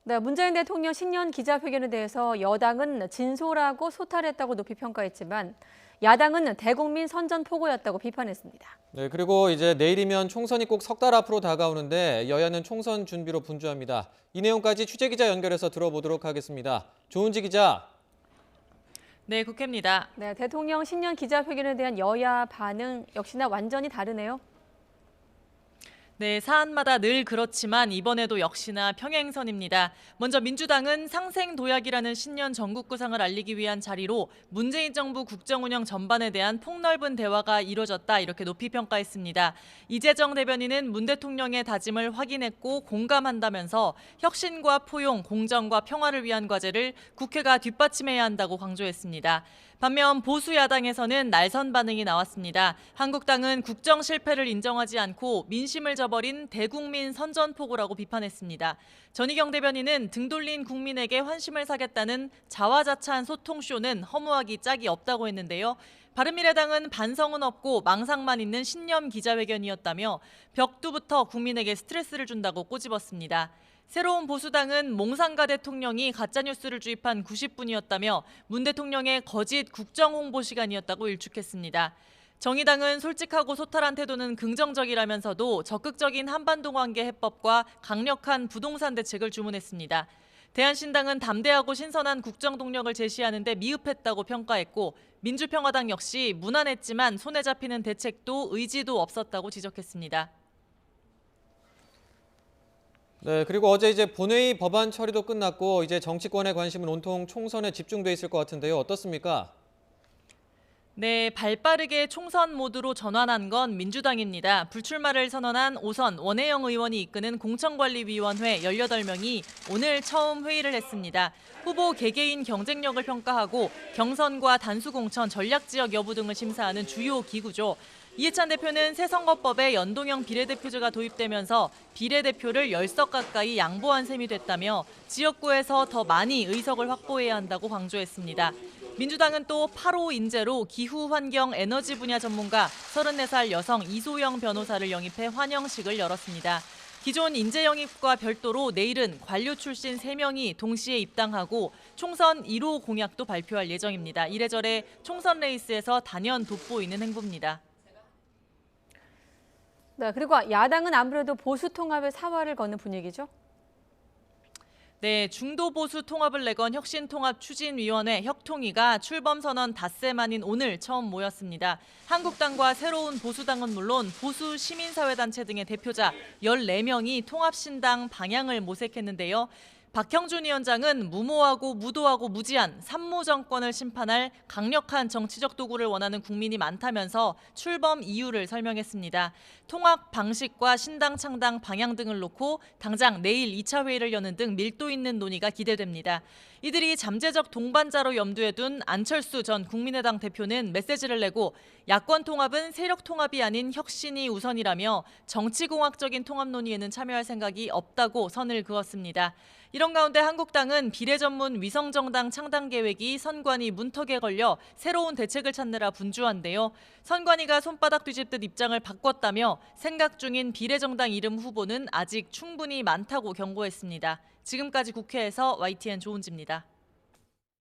네, 문재인 대통령 신년 기자회견에 대해서 여당은 진솔하고 소탈했다고 높이 평가했지만 야당은 대국민 선전포고였다고 비판했습니다. 네, 그리고 이제 내일이면 총선이 꼭 석 달 앞으로 다가오는데 여야는 총선 준비로 분주합니다. 이 내용까지 취재기자 연결해서 들어보도록 하겠습니다. 조은지 기자. 네, 국회입니다. 네, 대통령 신년 기자회견에 대한 여야 반응 역시나 완전히 다르네요. 네, 사안마다 늘 그렇지만 이번에도 역시나 평행선입니다. 먼저 민주당은 상생도약이라는 신년 전국구상을 알리기 위한 자리로 문재인 정부 국정운영 전반에 대한 폭넓은 대화가 이뤄졌다 이렇게 높이 평가했습니다. 이재정 대변인은 문 대통령의 다짐을 확인했고 공감한다면서 혁신과 포용, 공정과 평화를 위한 과제를 국회가 뒷받침해야 한다고 강조했습니다. 반면 보수 야당에서는 날선 반응이 나왔습니다. 한국당은 국정 실패를 인정하지 않고 민심을 저버린 대국민 선전포고라고 비판했습니다. 전희경 대변인은 등 돌린 국민에게 환심을 사겠다는 자화자찬 소통쇼는 허무하기 짝이 없다고 했는데요. 바른미래당은 반성은 없고 망상만 있는 신년 기자회견이었다며 벽두부터 국민에게 스트레스를 준다고 꼬집었습니다. 새로운 보수당은 몽상가 대통령이 가짜뉴스를 주입한 90분이었다며 문 대통령의 거짓 국정홍보 시간이었다고 일축했습니다. 정의당은 솔직하고 소탈한 태도는 긍정적이라면서도 적극적인 한반도 관계 해법과 강력한 부동산 대책을 주문했습니다. 대한신당은 담대하고 신선한 국정 동력을 제시하는 데 미흡했다고 평가했고 민주평화당 역시 무난했지만 손에 잡히는 대책도 의지도 없었다고 지적했습니다. 네, 그리고 어제 이제 본회의 법안 처리도 끝났고 이제 정치권의 관심은 온통 총선에 집중돼 있을 것 같은데요. 어떻습니까? 네, 발빠르게 총선 모드로 전환한 건 민주당입니다. 불출마를 선언한 오선 원혜영 의원이 이끄는 공천관리위원회 18명이 오늘 처음 회의를 했습니다. 후보 개개인 경쟁력을 평가하고 경선과 단수공천, 전략지역 여부 등을 심사하는 주요 기구죠. 이해찬 대표는 새 선거법에 연동형 비례대표제가 도입되면서 비례대표를 10석 가까이 양보한 셈이 됐다며 지역구에서 더 많이 의석을 확보해야 한다고 강조했습니다. 민주당은 또 8호 인재로 기후, 환경, 에너지 분야 전문가 34살 여성 이소영 변호사를 영입해 환영식을 열었습니다. 기존 인재 영입과 별도로 내일은 관료 출신 3명이 동시에 입당하고 총선 1호 공약도 발표할 예정입니다. 이래저래 총선 레이스에서 단연 돋보이는 행보입니다. 네, 그리고 야당은 아무래도 보수 통합의 사활을 거는 분위기죠. 네, 중도 보수 통합을 내건 혁신통합추진위원회 혁통위가 출범 선언 닷새 만인 오늘 처음 모였습니다. 한국당과 새로운 보수당은 물론 보수 시민사회단체 등의 대표자 14명이 통합신당 방향을 모색했는데요. 박형준 위원장은 무모하고 무도하고 무지한 산무 정권을 심판할 강력한 정치적 도구를 원하는 국민이 많다면서 출범 이유를 설명했습니다. 통합 방식과 신당 창당 방향 등을 놓고 당장 내일 2차 회의를 여는 등 밀도 있는 논의가 기대됩니다. 이들이 잠재적 동반자로 염두에 둔 안철수 전 국민의당 대표는 메시지를 내고 야권 통합은 세력 통합이 아닌 혁신이 우선이라며 정치공학적인 통합 논의에는 참여할 생각이 없다고 선을 그었습니다. 이런 가운데 한국당은 비례전문 위성정당 창당 계획이 선관위 문턱에 걸려 새로운 대책을 찾느라 분주한데요. 선관위가 손바닥 뒤집듯 입장을 바꿨다며 생각 중인 비례정당 이름 후보는 아직 충분히 많다고 경고했습니다. 지금까지 국회에서 YTN 조은지입니다.